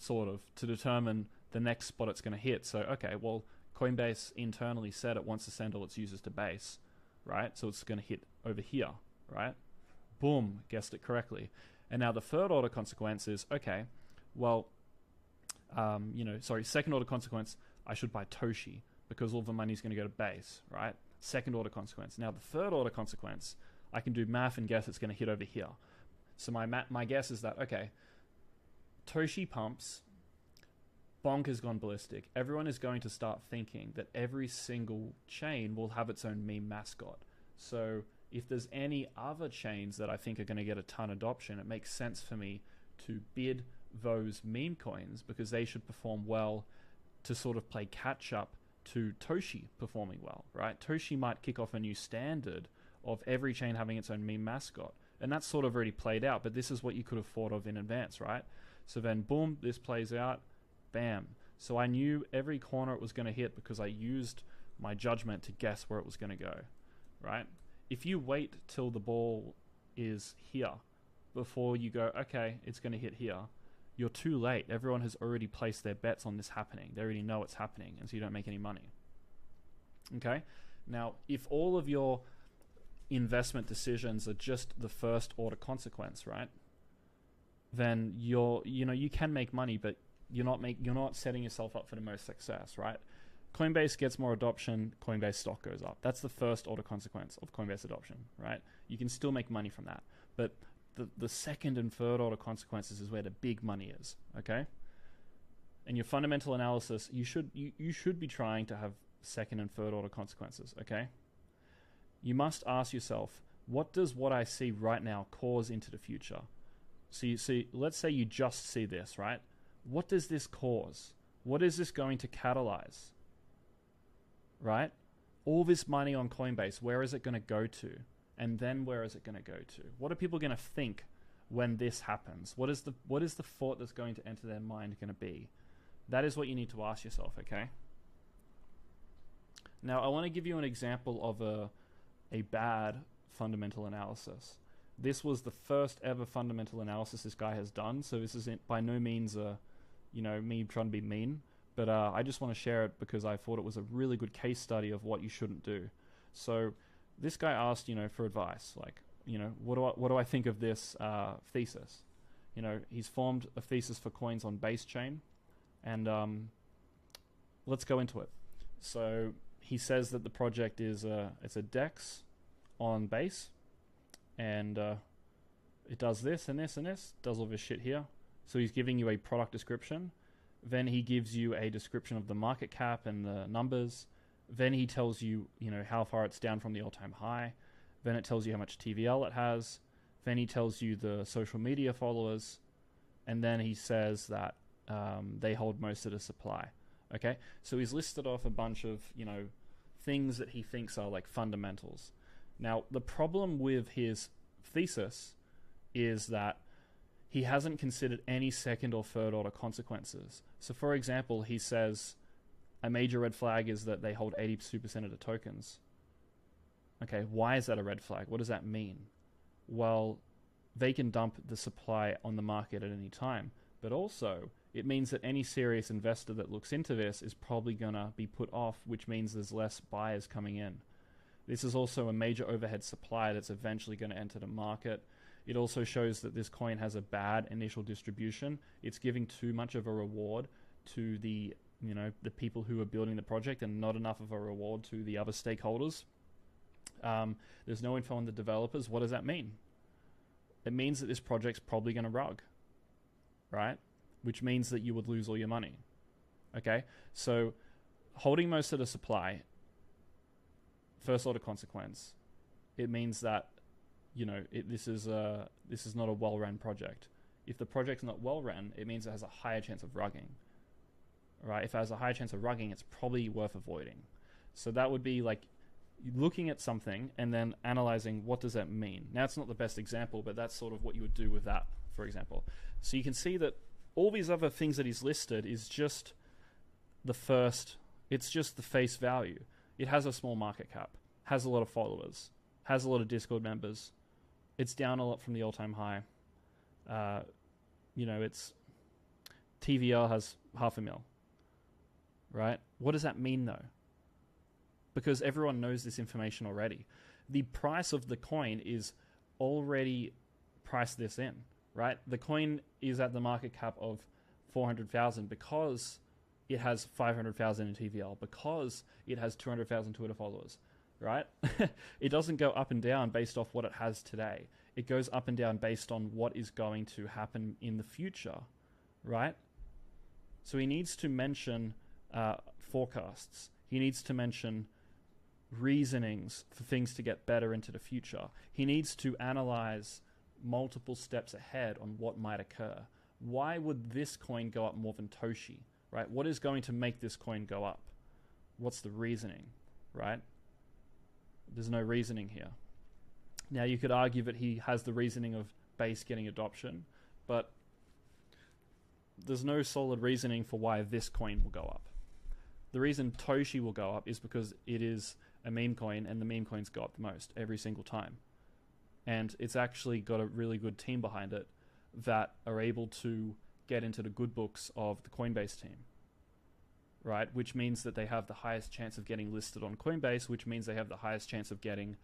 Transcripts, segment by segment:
sort of, to determine the next spot it's going to hit. So, okay, well, Coinbase internally said it wants to send all its users to base, right? So it's going to hit over here, right? Boom, guessed it correctly. And now the third order consequence is, okay, well, second order consequence, I should buy Toshi because all the money is going to go to base, right? Second order consequence. Now the third order consequence, I can do math and guess it's going to hit over here. So my guess is that, okay, Toshi pumps, Bonk has gone ballistic. Everyone is going to start thinking that every single chain will have its own meme mascot. So if there's any other chains that I think are going to get a ton of adoption, it makes sense for me to bid those meme coins because they should perform well to sort of play catch up to Toshi performing well, right? Toshi might kick off a new standard of every chain having its own meme mascot. And that's sort of already played out, but this is what you could have thought of in advance, right? So then, boom, this plays out, bam. So I knew every corner it was going to hit because I used my judgment to guess where it was going to go, right? If you wait till the ball is here before you go, okay, it's going to hit here, you're too late. Everyone has already placed their bets on this happening. They already know it's happening, and so you don't make any money. Okay? Now, if all of your investment decisions are just the first order consequence, right? Then you can make money, but you're not setting yourself up for the most success, right? Coinbase gets more adoption, Coinbase stock goes up. That's the first order consequence of Coinbase adoption, right? You can still make money from that, but the second and third order consequences is where the big money is, okay? And your fundamental analysis, you should be trying to have second and third order consequences, okay? You must ask yourself, what does what I see right now cause into the future? So you see, let's say you just see this, right? What does this cause? What is this going to catalyze? Right? All this money on Coinbase, where is it going to go to? And then where is it going to go to? What are people going to think when this happens? What is the thought that's going to enter their mind going to be? That is what you need to ask yourself, okay? Now, I want to give you an example of a bad fundamental analysis. This was the first ever fundamental analysis this guy has done, so this isn't by no means me trying to be mean, but I just want to share it because I thought it was a really good case study of what you shouldn't do. So this guy asked, for advice, like, what do I think of this thesis? He's formed a thesis for coins on base chain, and let's go into it. So he says that the project is it's a DEX on base, and it does this and this and this, does all this shit here. So he's giving you a product description. Then he gives you a description of the market cap and the numbers. Then he tells you, how far it's down from the all-time high. Then it tells you how much TVL it has. Then he tells you the social media followers. And then he says that they hold most of the supply. Okay? So he's listed off a bunch of, things that he thinks are like fundamentals. Now, the problem with his thesis is that he hasn't considered any second or third order consequences. So, for example, he says a major red flag is that they hold 82% of the tokens. Okay, why is that a red flag? What does that mean? Well, they can dump the supply on the market at any time, but also it means that any serious investor that looks into this is probably going to be put off, which means there's less buyers coming in. This is also a major overhead supply that's eventually going to enter the market. It also shows that this coin has a bad initial distribution. It's giving too much of a reward to the people who are building the project and not enough of a reward to the other stakeholders. There's no info on the developers. What does that mean? It means that this project's probably going to rug, right? Which means that you would lose all your money. Okay? So holding most of the supply, first order consequence, it means that this is not a well-run project. If the project's not well-run, it means it has a higher chance of rugging. Right? If it has a higher chance of rugging, it's probably worth avoiding. So that would be like looking at something and then analyzing what does that mean. Now, it's not the best example, but that's sort of what you would do with that, for example. So you can see that all these other things that he's listed is just it's just the face value. It has a small market cap, has a lot of followers, has a lot of Discord members. It's down a lot from the all-time high. TVL has 500,000, right? What does that mean though? Because everyone knows this information already. The price of the coin is already priced this in, right? The coin is at the market cap of 400,000 because it has 500,000 in TVL, because it has 200,000 Twitter followers, right? It doesn't go up and down based off what it has today. It goes up and down based on what is going to happen in the future, right? So he needs to mention forecasts. He needs to mention reasonings for things to get better into the future. He needs to analyze multiple steps ahead on what might occur. Why would this coin go up more than Toshi, right? What is going to make this coin go up? What's the reasoning, right? There's no reasoning here. Now, you could argue that he has the reasoning of base getting adoption, but there's no solid reasoning for why this coin will go up. The reason Toshi will go up is because it is a meme coin, and the meme coins go up the most every single time. And it's actually got a really good team behind it that are able to get into the good books of the Coinbase team, right? Which means that they have the highest chance of getting listed on Coinbase, which means they have the highest chance of getting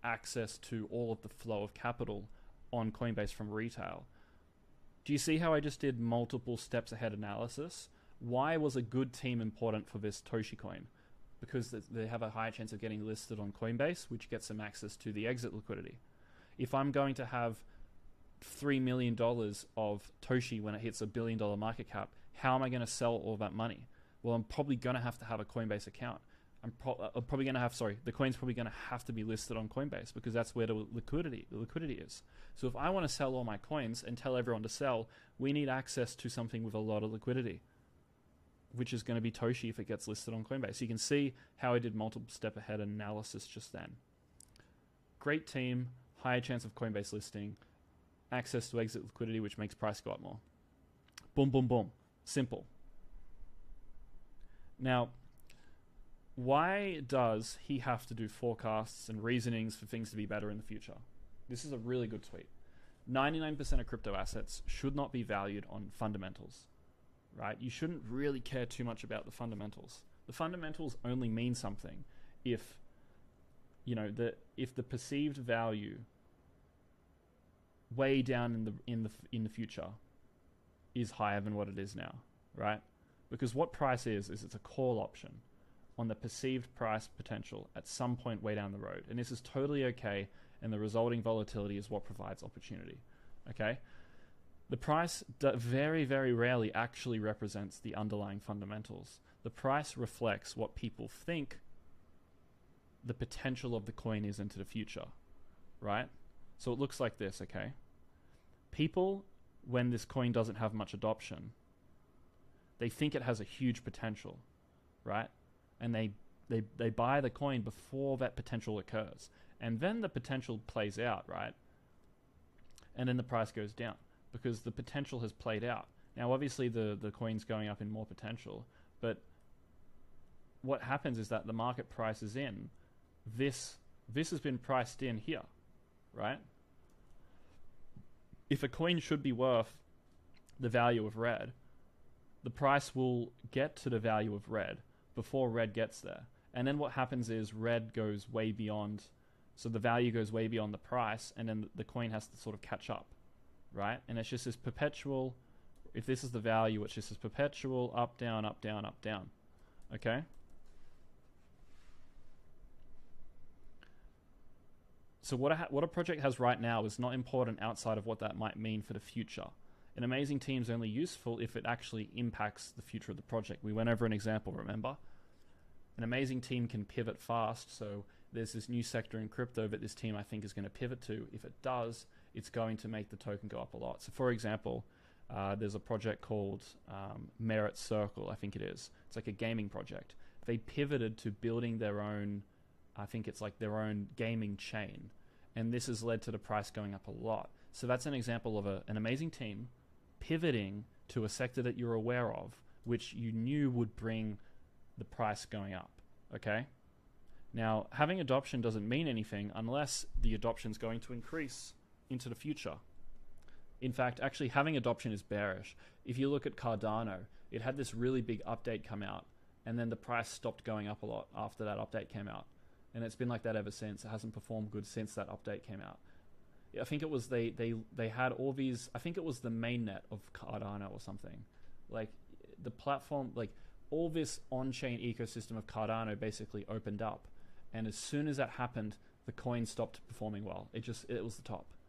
access to all of the flow of capital on Coinbase from retail. Do you see how I just did multiple steps ahead analysis? Why was a good team important for this Toshi coin? Because they have a higher chance of getting listed on Coinbase, which gets them access to the exit liquidity. If I'm going to have $3 million of Toshi when it hits $1 billion market cap, how am I going to sell all that money? Well, I'm probably going to have a Coinbase account. I'm probably going to have, the coin's probably going to have to be listed on Coinbase because that's where the liquidity is. So if I want to sell all my coins and tell everyone to sell, we need access to something with a lot of liquidity, which is going to be Toshi if it gets listed on Coinbase. You can see how I did multiple step ahead analysis just then. Great team, higher chance of Coinbase listing, access to exit liquidity, which makes price go up more. Boom, boom, boom. Simple. Now, why does he have to do forecasts and reasonings for things to be better in the future? This is a really good tweet. 99% of crypto assets should not be valued on fundamentals, right? You shouldn't really care too much about the fundamentals. The fundamentals only mean something if, if the perceived value way down in the future is higher than what it is now, right? Because what price is it's a call option on the perceived price potential at some point way down the road. And this is totally okay, and the resulting volatility is what provides opportunity, okay? The price very, very rarely actually represents the underlying fundamentals. The price reflects what people think the potential of the coin is into the future, right? So it looks like this, okay? People, when this coin doesn't have much adoption, they think it has a huge potential, right? And they buy the coin before that potential occurs. And then the potential plays out, right? And then the price goes down because the potential has played out. Now, obviously, the coin's going up in more potential, but what happens is that the market prices in this has been priced in here, right? If a coin should be worth the value of red, the price will get to the value of red before red gets there. And then what happens is red goes way beyond, so the value goes way beyond the price, and then the coin has to sort of catch up, right? And it's just this perpetual, if this is the value, it's just this perpetual up, down, up, down, up, down, okay? So what a project has right now is not important outside of what that might mean for the future. An amazing team is only useful if it actually impacts the future of the project. We went over an example, remember? An amazing team can pivot fast, so there's this new sector in crypto that this team I think is going to pivot to. If it does, it's going to make the token go up a lot. So for example, there's a project called Merit Circle, I think it is. It's like a gaming project. They pivoted to building their own, I think it's like their own gaming chain. And this has led to the price going up a lot. So that's an example of an amazing team pivoting to a sector that you're aware of, which you knew would bring the price going up, okay? Now, having adoption doesn't mean anything unless the adoption is going to increase into the future. In fact, actually having adoption is bearish. If you look at Cardano, it had this really big update come out, and then the price stopped going up a lot after that update came out. And it's been like that ever since. It hasn't performed good since that update came out. I think it was they had all these, I think it was the mainnet of Cardano or something. Like the platform, like all this on-chain ecosystem of Cardano basically opened up. And as soon as that happened, the coin stopped performing well. It was the top.